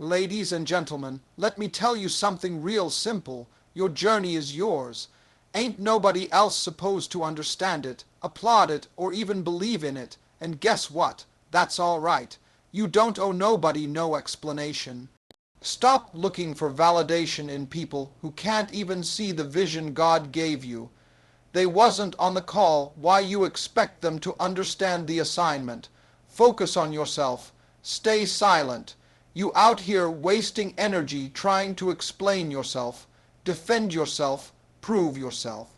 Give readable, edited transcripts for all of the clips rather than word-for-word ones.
Ladies and gentlemen, let me tell you something real simple. Your journey is yours. Ain't nobody else supposed to understand it, applaud it, or even believe in it. And guess what? That's all right. You don't owe nobody no explanation. Stop looking for validation in people who can't even see the vision God gave you. They wasn't on the call. Why you expect them to understand the assignment? Focus on yourself. Stay silent. You out here wasting energy trying to explain yourself, defend yourself, prove yourself.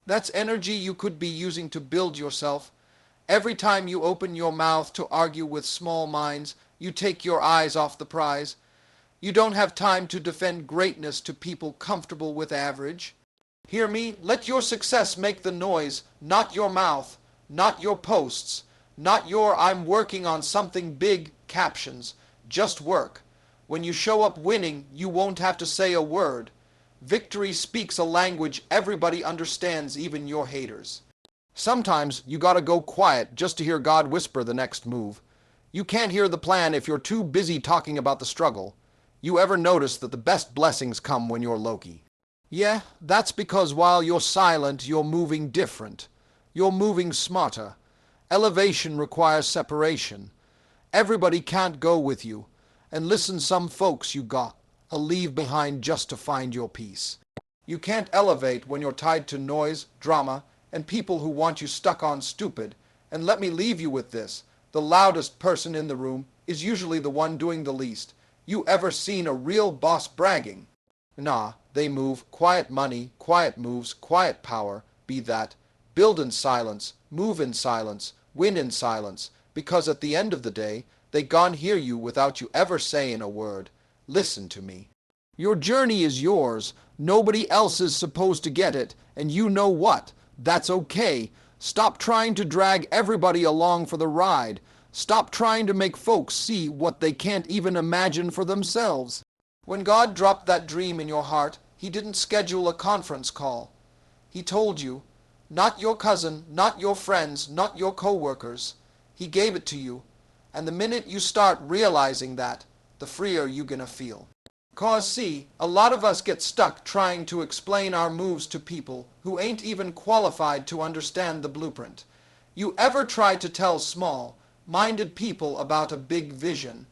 That's energy you could be using to build yourself. Every time you open your mouth to argue with small minds, you take your eyes off the prize. You don't have time to defend greatness to people comfortable with average. Hear me? Let your success make the noise, not your mouth, not your posts, not your "I'm working on something big" captions. Just work. When you show up winning, you won't have to say a word. Victory speaks a language everybody understands, even your haters. Sometimes you gotta go quiet just to hear God whisper the next move. You can't hear the plan if you're too busy talking about the struggle. You ever notice that the best blessings come when you're Loki? Yeah, that's because while you're silent, you're moving different. You're moving smarter. Elevation requires separation. Everybody can't go with you. And listen, some folks you got a leave behind just to find your peace. You can't elevate when you're tied to noise, drama, and people who want you stuck on stupid. And let me leave you with this. The loudest person in the room is usually the one doing the least. You ever seen a real boss bragging? Nah, they move. Quiet money, quiet moves, quiet power. Be that. Build in silence, move in silence, win in silence. Because at the end of the day, they gon' hear you without you ever saying a word. Listen to me. Your journey is yours. Nobody else is supposed to get it. And you know what? That's okay. Stop trying to drag everybody along for the ride. Stop trying to make folks see what they can't even imagine for themselves. When God dropped that dream in your heart, He didn't schedule a conference call. He told you, not your cousin, not your friends, not your co-workers. He gave it to you. And the minute you start realizing that, the freer you gonna feel. 'Cause see, a lot of us get stuck trying to explain our moves to people who ain't even qualified to understand the blueprint. You ever try to tell small-minded people about a big vision?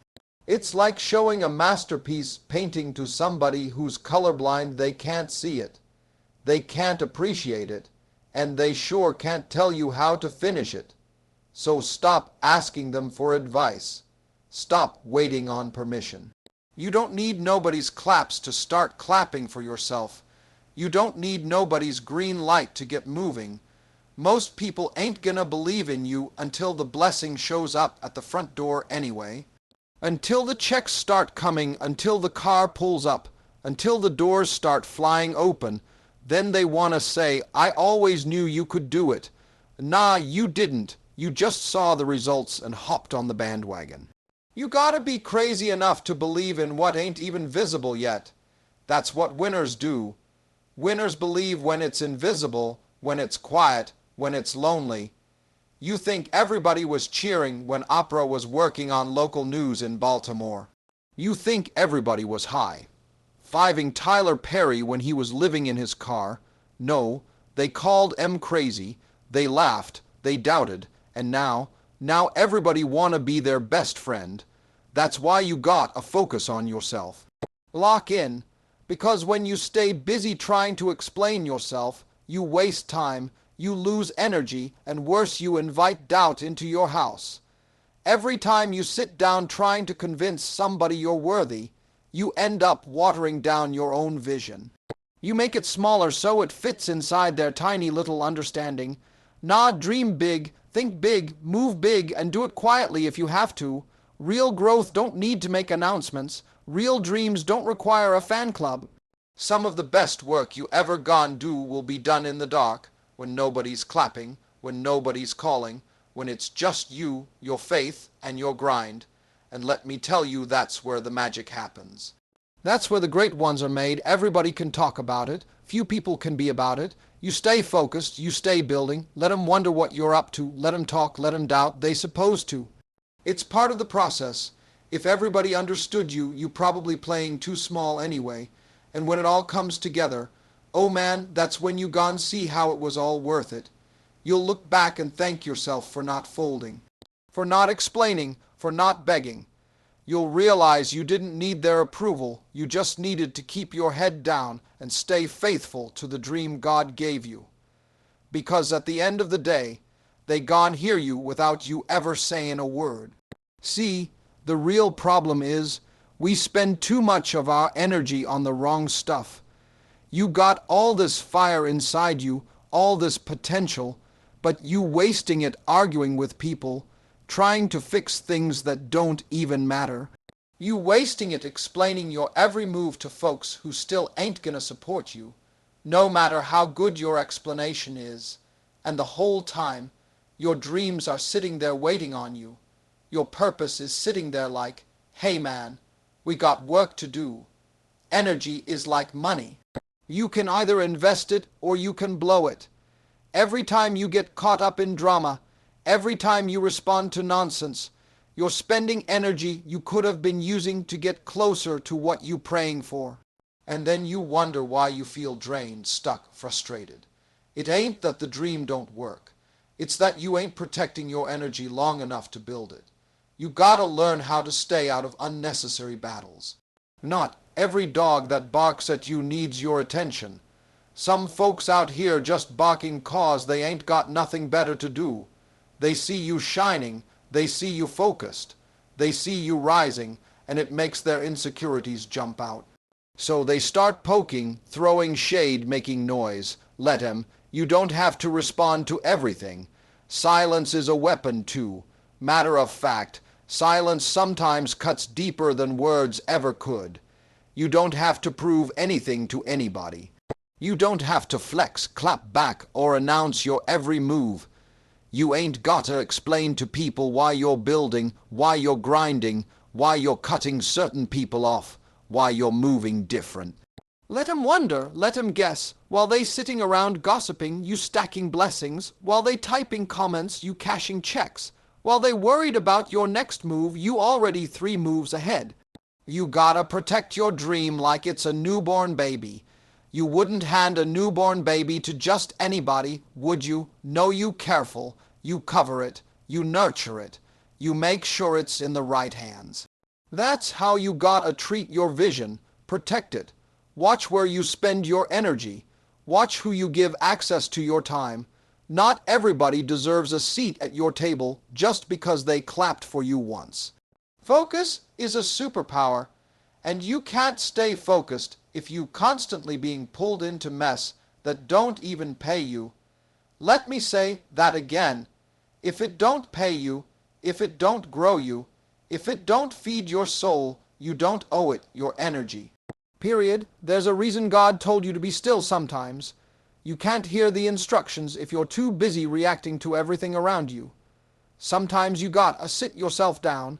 It's like showing a masterpiece painting to somebody who's colorblind. They can't see it. They can't appreciate it. And they sure can't tell you how to finish it. So stop asking them for advice. Stop waiting on permission. You don't need nobody's claps to start clapping for yourself. You don't need nobody's green light to get moving. Most people ain't gonna believe in you until the blessing shows up at the front door anyway. Until the checks start coming, until the car pulls up, until the doors start flying open, then they want to say, "I always knew you could do it." Nah, you didn't. You just saw the results and hopped on the bandwagon. You gotta be crazy enough to believe in what ain't even visible yet. That's what winners do. Winners believe when it's invisible, when it's quiet, when it's lonely. You think everybody was cheering when Oprah was working on local news in Baltimore. You think everybody was high-fiving Tyler Perry when he was living in his car. No, they called him crazy. They laughed. They doubted. And now everybody wanna be their best friend. That's why you got a focus on yourself. Lock in, because when you stay busy trying to explain yourself, you waste time, you lose energy, and worse, you invite doubt into your house. Every time you sit down trying to convince somebody you're worthy, you end up watering down your own vision. You make it smaller so it fits inside their tiny little understanding. Nah, dream big, think big, move big, and do it quietly if you have to. Real growth don't need to make announcements. Real dreams don't require a fan club. Some of the best work you ever gone do will be done in the dark, when nobody's clapping, when nobody's calling, when it's just you, your faith, and your grind. And let me tell you, that's where the magic happens. That's where the great ones are made. Everybody can talk about it. Few people can be about it. You stay focused. You stay building. Let 'em wonder what you're up to. Let 'em talk. Let 'em doubt. They supposed to. It's part of the process. If everybody understood you, you probably playing too small anyway. And when it all comes together, oh man, that's when you gon' see how it was all worth it. You'll look back and thank yourself for not folding, for not explaining, for not begging. You'll realize you didn't need their approval, you just needed to keep your head down and stay faithful to the dream God gave you. Because at the end of the day, they gon' hear you without you ever saying a word. See, the real problem is we spend too much of our energy on the wrong stuff. You got all this fire inside you, all this potential, but you wasting it arguing with people, trying to fix things that don't even matter. You wasting it explaining your every move to folks who still ain't gonna support you, no matter how good your explanation is. And the whole time, your dreams are sitting there waiting on you. Your purpose is sitting there like, hey man, we got work to do. Energy is like money. You can either invest it or you can blow it. Every time you get caught up in drama, every time you respond to nonsense, you're spending energy you could have been using to get closer to what you're praying for. And then you wonder why you feel drained, stuck, frustrated. It ain't that the dream don't work. It's that you ain't protecting your energy long enough to build it. You gotta learn how to stay out of unnecessary battles. Not every dog that barks at you needs your attention. Some folks out here just barking 'cause they ain't got nothing better to do. They see you shining, they see you focused, they see you rising, and it makes their insecurities jump out. So they start poking, throwing shade, making noise. Let 'em. You don't have to respond to everything. Silence is a weapon too. Matter of fact, silence sometimes cuts deeper than words ever could. You don't have to prove anything to anybody. You don't have to flex, clap back, or announce your every move. You ain't gotta explain to people why you're building, why you're grinding, why you're cutting certain people off, why you're moving different. Let 'em wonder, let 'em guess, while they sitting around gossiping, you stacking blessings, while they typing comments, you cashing checks, while they worried about your next move, you already 3 moves ahead. You gotta protect your dream like it's a newborn baby. You wouldn't hand a newborn baby to just anybody, would you? No, you careful. You cover it. You nurture it. You make sure it's in the right hands. That's how you gotta treat your vision. Protect it. Watch where you spend your energy. Watch who you give access to your time. Not everybody deserves a seat at your table just because they clapped for you once. Focus is a superpower, and you can't stay focused if you constantly being pulled into mess that don't even pay you. Let me say that again. If it don't pay you, if it don't grow you, if it don't feed your soul, you don't owe it your energy. Period. There's a reason God told you to be still sometimes. You can't hear the instructions if you're too busy reacting to everything around you. Sometimes you gotta sit yourself down,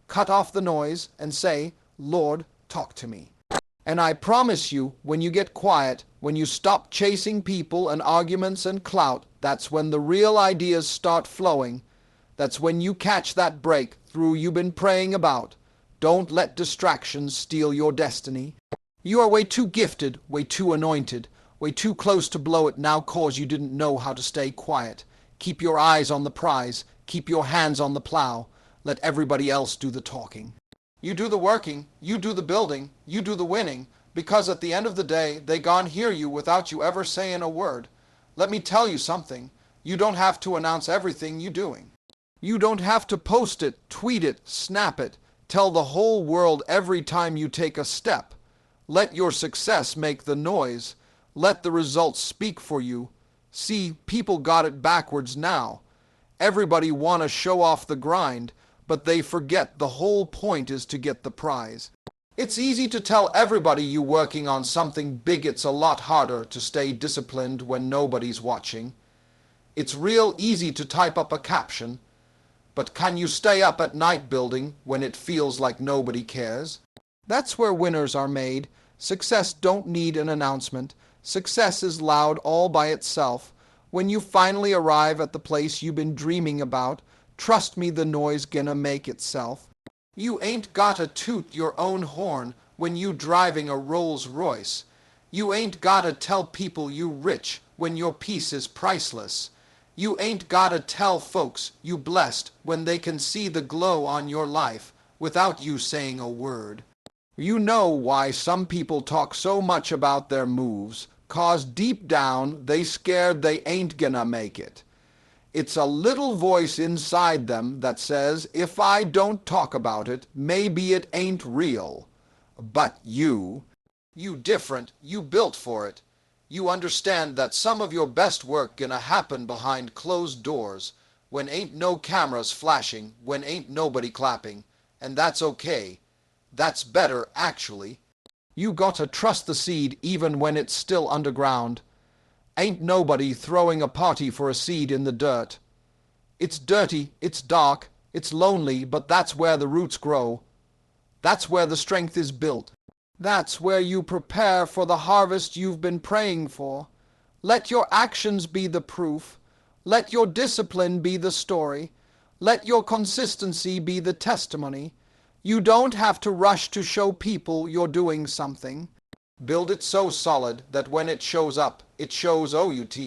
cut off the noise, and say, Lord, talk to me. And I promise you, when you get quiet, when you stop chasing people and arguments and clout, that's when the real ideas start flowing. That's when you catch that breakthrough you've been praying about. Don't let distractions steal your destiny. You are way too gifted, way too anointed, way too close to blow it now 'cause you didn't know how to stay quiet. Keep your eyes on the prize. Keep your hands on the plow. Let everybody else do the talking. You do the working, you do the building, you do the winning, because at the end of the day, they gon' hear you without you ever saying a word. Let me tell you something. You don't have to announce everything you're doing. You don't have to post it, tweet it, snap it, tell the whole world every time you take a step. Let your success make the noise. Let the results speak for you. See, people got it backwards now. Everybody wanna show off the grind, but they forget the whole point is to get the prize. It's easy to tell everybody you're working on something big. It's a lot harder to stay disciplined when nobody's watching. It's real easy to type up a caption, but can you stay up at night building when it feels like nobody cares? That's where winners are made. Success don't need an announcement. Success is loud all by itself. When you finally arrive at the place you've been dreaming about, trust me, the noise gonna make itself. You ain't gotta toot your own horn when you driving a Rolls Royce. You ain't gotta tell people you rich when your peace is priceless. You ain't gotta tell folks you blessed when they can see the glow on your life without you saying a word. You know why some people talk so much about their moves, 'cause deep down they scared they ain't gonna make it. It's a little voice inside them that says, if I don't talk about it, maybe it ain't real. But you different, you built for it. You understand that some of your best work gonna happen behind closed doors, when ain't no cameras flashing, when ain't nobody clapping, and that's okay. That's better, actually. You gotta trust the seed even when it's still underground. Ain't nobody throwing a party for a seed in the dirt. It's dirty, it's dark, it's lonely, but that's where the roots grow. That's where the strength is built. That's where you prepare for the harvest you've been praying for. Let your actions be the proof. Let your discipline be the story. Let your consistency be the testimony. You don't have to rush to show people you're doing something. Build it so solid that when it shows up, it shows OUT,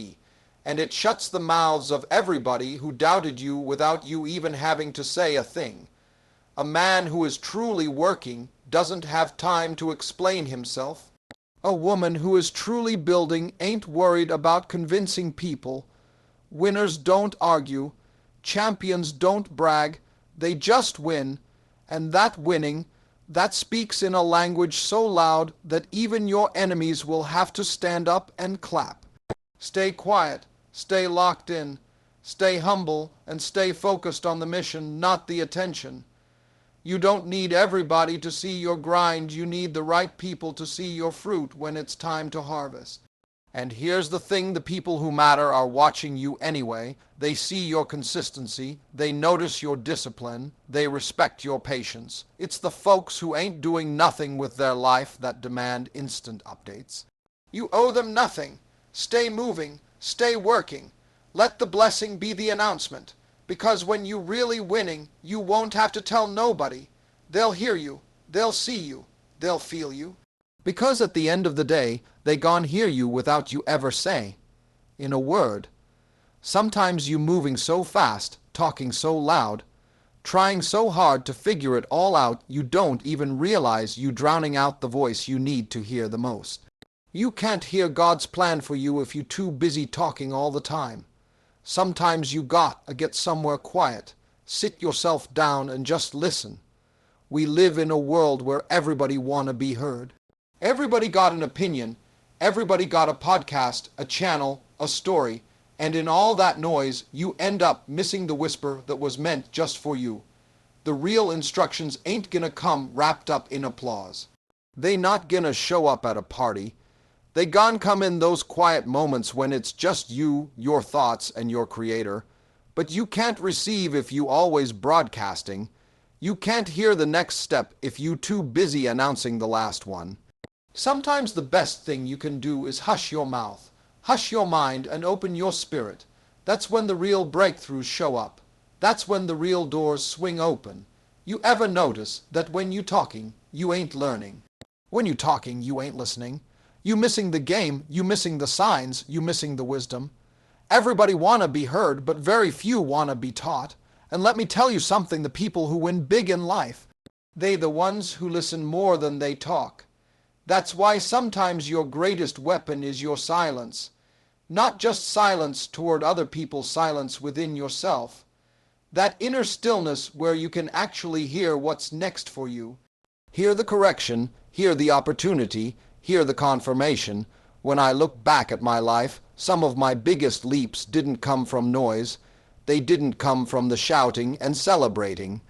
and it shuts the mouths of everybody who doubted you without you even having to say a thing. A man who is truly working doesn't have time to explain himself. A woman who is truly building ain't worried about convincing people. Winners don't argue. Champions don't brag. They just win. And that winning, that speaks in a language so loud that even your enemies will have to stand up and clap. Stay quiet. Stay locked in. Stay humble and stay focused on the mission, not the attention. You don't need everybody to see your grind. You need the right people to see your fruit when it's time to harvest. And here's the thing, the people who matter are watching you anyway. They see your consistency. They notice your discipline. They respect your patience. It's the folks who ain't doing nothing with their life that demand instant updates. You owe them nothing. Stay moving. Stay working. Let the blessing be the announcement. Because when you're really winning, you won't have to tell nobody. They'll hear you. They'll see you. They'll feel you. Because at the end of the day, they gon' hear you without you ever say. In a word, sometimes you moving so fast, talking so loud, trying so hard to figure it all out, you don't even realize you drowning out the voice you need to hear the most. You can't hear God's plan for you if you're too busy talking all the time. Sometimes you gotta get somewhere quiet, sit yourself down and just listen. We live in a world where everybody wanna be heard. Everybody got an opinion, everybody got a podcast, a channel, a story, and in all that noise, you end up missing the whisper that was meant just for you. The real instructions ain't gonna come wrapped up in applause. They not gonna show up at a party. They gon' come in those quiet moments when it's just you, your thoughts, and your creator. But you can't receive if you always broadcasting. You can't hear the next step if you too busy announcing the last one. Sometimes the best thing you can do is hush your mouth, hush your mind, and open your spirit. That's when the real breakthroughs show up. That's when the real doors swing open. You ever notice that when you talking, you ain't learning? When you talking, you ain't listening. You missing the game, you missing the signs, you missing the wisdom. Everybody wanna be heard, but very few wanna be taught. And let me tell you something, the people who win big in life, they the ones who listen more than they talk. That's why sometimes your greatest weapon is your silence. Not just silence toward other people, silence within yourself. That inner stillness where you can actually hear what's next for you. Hear the correction, hear the opportunity, hear the confirmation. When I look back at my life, some of my biggest leaps didn't come from noise. They didn't come from the shouting and celebrating.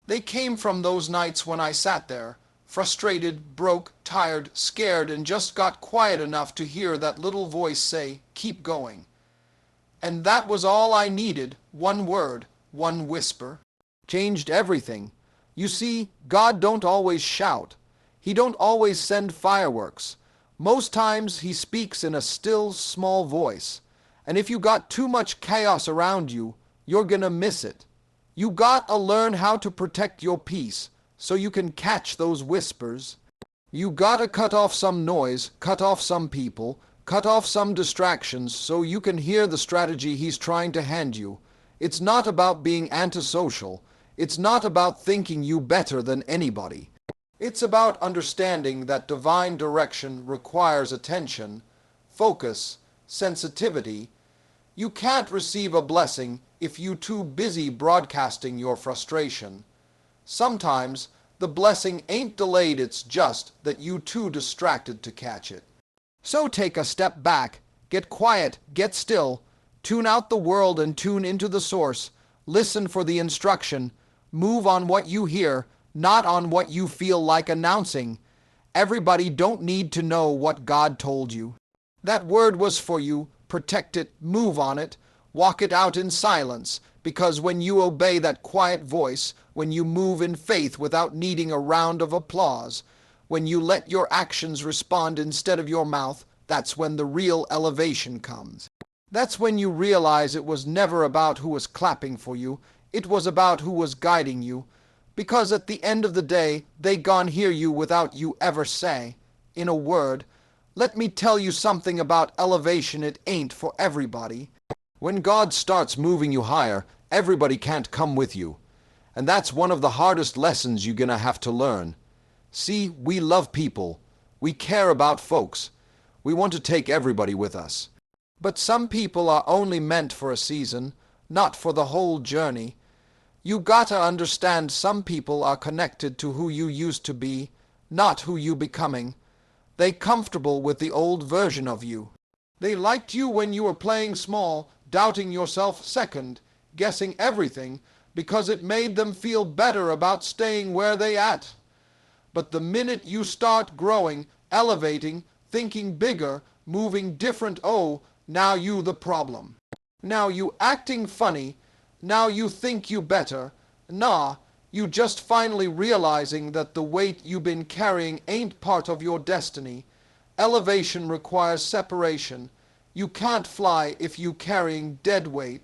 They came from those nights when I sat there, frustrated, broke, tired, scared, and just got quiet enough to hear that little voice say, "Keep going." And that was all I needed, one word, one whisper. Changed everything. You see, God don't always shout. He don't always send fireworks. Most times he speaks in a still, small voice. And if you got too much chaos around you, you're gonna miss it. You gotta learn how to protect your peace. so you can catch those whispers. You gotta cut off some noise, cut off some people, cut off some distractions so you can hear the strategy he's trying to hand you. It's not about being antisocial. It's not about thinking you better than anybody. It's about understanding that divine direction requires attention, focus, sensitivity. You can't receive a blessing if you're too busy broadcasting your frustration. Sometimes the blessing ain't delayed, it's just that you too distracted to catch it. So take a step back, get quiet, get still, tune out the world and tune into the source. Listen for the instruction. Move on what you hear, not on what you feel like announcing. Everybody don't need to know what God told you. That word was for you. Protect it, move on it, walk it out in silence, because when you obey that quiet voice, when you move in faith without needing a round of applause, when you let your actions respond instead of your mouth, that's when the real elevation comes. That's when you realize it was never about who was clapping for you, it was about who was guiding you, because at the end of the day, they gon' hear you without you ever say. In a word, let me tell you something about elevation. It ain't for everybody. When God starts moving you higher, everybody can't come with you. And that's one of the hardest lessons you're gonna have to learn. See, we love people. We care about folks. We want to take everybody with us. But some people are only meant for a season, not for the whole journey. You gotta understand some people are connected to who you used to be, not who you becoming. They comfortable with the old version of you. They liked you when you were playing small, doubting yourself second, guessing everything, because it made them feel better about staying where they at. But the minute you start growing, elevating, thinking bigger, moving different, oh, now you the problem. Now you acting funny, now you think you better. Nah, you just finally realizing that the weight you been carrying ain't part of your destiny. Elevation requires separation. You can't fly if you carrying dead weight.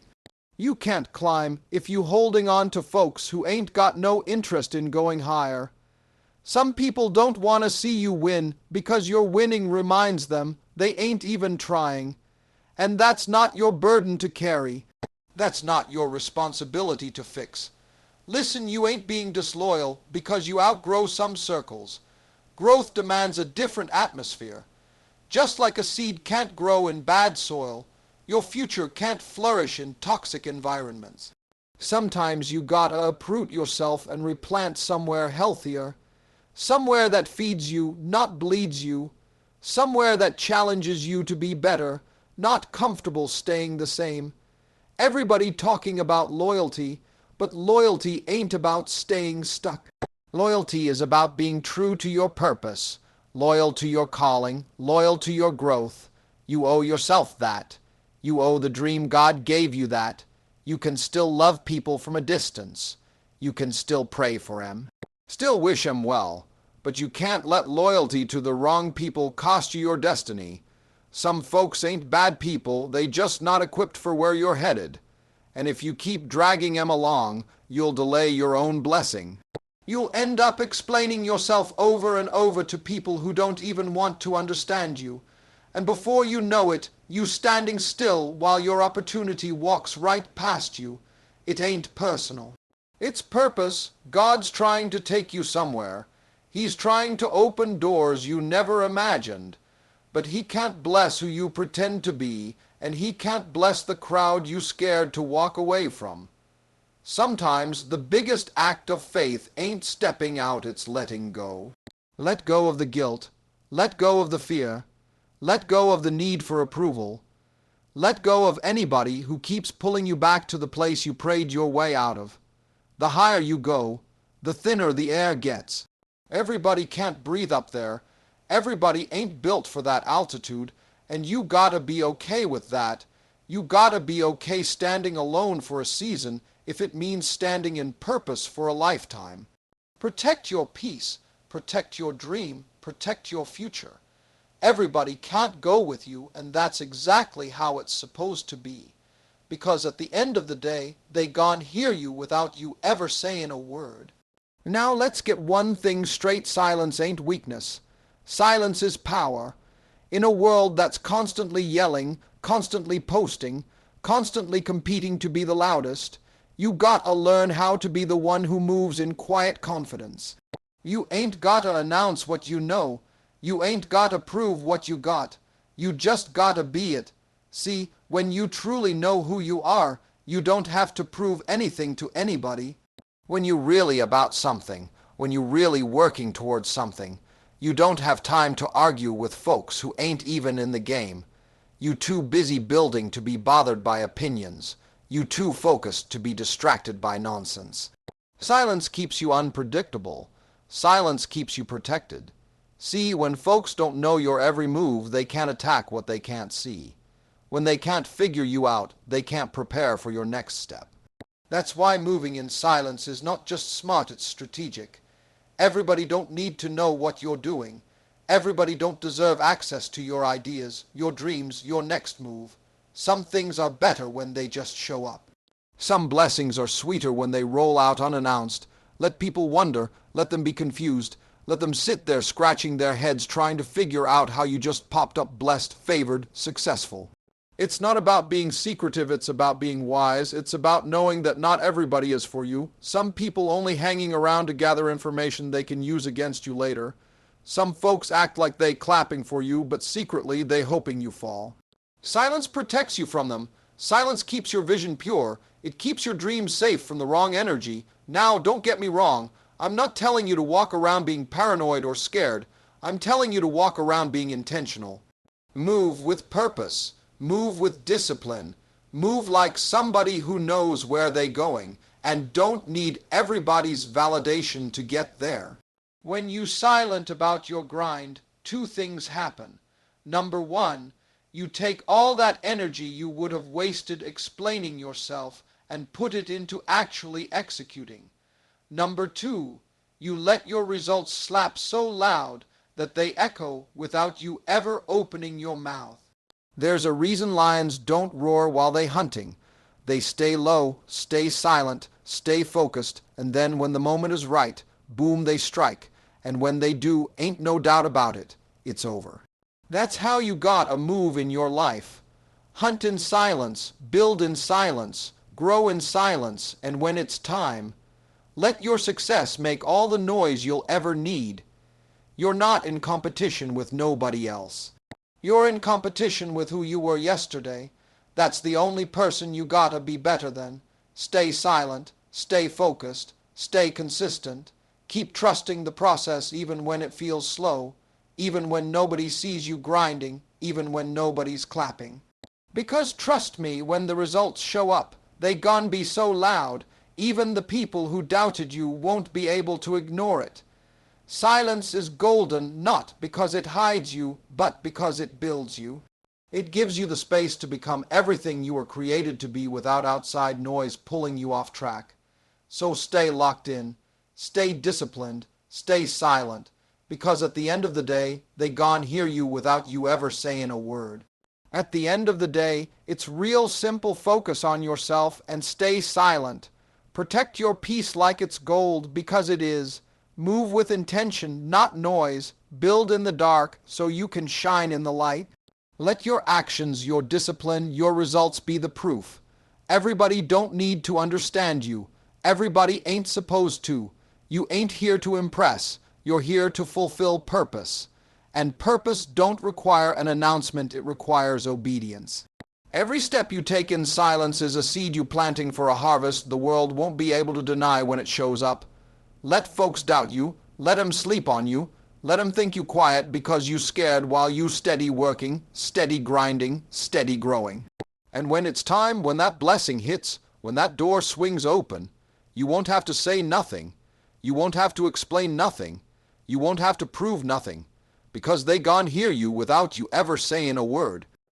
You can't climb if you holding on to folks who ain't got no interest in going higher. Some people don't want to see you win because your winning reminds them they ain't even trying. And that's not your burden to carry. That's not your responsibility to fix. Listen, you ain't being disloyal because you outgrow some circles. Growth demands a different atmosphere. Just like a seed can't grow in bad soil, your future can't flourish in toxic environments. Sometimes you gotta uproot yourself and replant somewhere healthier. Somewhere that feeds you, not bleeds you. Somewhere that challenges you to be better, not comfortable staying the same. Everybody talking about loyalty, but loyalty ain't about staying stuck. Loyalty is about being true to your purpose, loyal to your calling, loyal to your growth. You owe yourself that. You owe the dream God gave you that. You can still love people from a distance. You can still pray for them. Still wish them well. But you can't let loyalty to the wrong people cost you your destiny. Some folks ain't bad people, they just not equipped for where you're headed. And if you keep dragging them along, you'll delay your own blessing. You'll end up explaining yourself over and over to people who don't even want to understand you. And before you know it, you standing still while your opportunity walks right past you. It ain't personal. It's purpose. God's trying to take you somewhere. He's trying to open doors you never imagined. But he can't bless who you pretend to be, and he can't bless the crowd you scared to walk away from. Sometimes the biggest act of faith ain't stepping out, it's letting go. Let go of the guilt. Let go of the fear. Let go of the need for approval. Let go of anybody who keeps pulling you back to the place you prayed your way out of. The higher you go, the thinner the air gets. Everybody can't breathe up there. Everybody ain't built for that altitude, and you gotta be okay with that. You gotta be okay standing alone for a season if it means standing in purpose for a lifetime. Protect your peace, protect your dream, protect your future. Everybody can't go with you, and that's exactly how it's supposed to be. Because at the end of the day, they gon' hear you without you ever saying a word. Now let's get one thing straight. Silence ain't weakness. Silence is power. In a world that's constantly yelling, constantly posting, constantly competing to be the loudest, you gotta learn how to be the one who moves in quiet confidence. You ain't gotta announce what you know. You ain't gotta prove what you got. You just gotta be it. See, when you truly know who you are, you don't have to prove anything to anybody. When you're really about something, when you're really working towards something, you don't have time to argue with folks who ain't even in the game. You too busy building to be bothered by opinions. You too focused to be distracted by nonsense. Silence keeps you unpredictable. Silence keeps you protected. See, when folks don't know your every move, they can't attack what they can't see. When they can't figure you out, they can't prepare for your next step. That's why moving in silence is not just smart, it's strategic. Everybody don't need to know what you're doing. Everybody don't deserve access to your ideas, your dreams, your next move. Some things are better when they just show up. Some blessings are sweeter when they roll out unannounced. Let people wonder, let them be confused, let them sit there scratching their heads trying to figure out how you just popped up blessed, favored, successful. It's not about being secretive, it's about being wise. It's about knowing that not everybody is for you. Some people only hanging around to gather information they can use against you later. Some folks act like they clapping for you, but secretly they hoping you fall. Silence protects you from them. Silence keeps your vision pure. It keeps your dreams safe from the wrong energy. Now, don't get me wrong. I'm not telling you to walk around being paranoid or scared. I'm telling you to walk around being intentional. Move with purpose. Move with discipline. Move like somebody who knows where they're going and don't need everybody's validation to get there. When you're silent about your grind, two things happen. Number one, you take all that energy you would have wasted explaining yourself and put it into actually executing. Number two, you let your results slap so loud that they echo without you ever opening your mouth. There's a reason lions don't roar while they hunting. They stay low, stay silent, stay focused, and then when the moment is right, boom, they strike. And when they do, ain't no doubt about it, it's over. That's how you got a move in your life. Hunt in silence, build in silence, grow in silence, and when it's time, let your success make all the noise you'll ever need. You're not in competition with nobody else. You're in competition with who you were yesterday. That's the only person you gotta be better than. Stay silent, stay focused, stay consistent. Keep trusting the process even when it feels slow, even when nobody sees you grinding, even when nobody's clapping. Because trust me, when the results show up, they gon' be so loud, even the people who doubted you won't be able to ignore it. Silence is golden not because it hides you, but because it builds you. It gives you the space to become everything you were created to be without outside noise pulling you off track. So stay locked in, stay disciplined, stay silent, because at the end of the day, they gon' hear you without you ever saying a word. At the end of the day, it's real simple. Focus on yourself and stay silent. Protect your peace like it's gold, because it is. Move with intention, not noise. Build in the dark so you can shine in the light. Let your actions, your discipline, your results be the proof. Everybody don't need to understand you. Everybody ain't supposed to. You ain't here to impress. You're here to fulfill purpose. And purpose don't require an announcement, it requires obedience. Every step you take in silence is a seed you planting for a harvest the world won't be able to deny when it shows up. Let folks doubt you. Let 'em sleep on you. Let 'em think you quiet because you scared while you steady working, steady grinding, steady growing. And when it's time, when that blessing hits, when that door swings open, you won't have to say nothing. You won't have to explain nothing. You won't have to prove nothing, because they gon' hear you without you ever saying a word.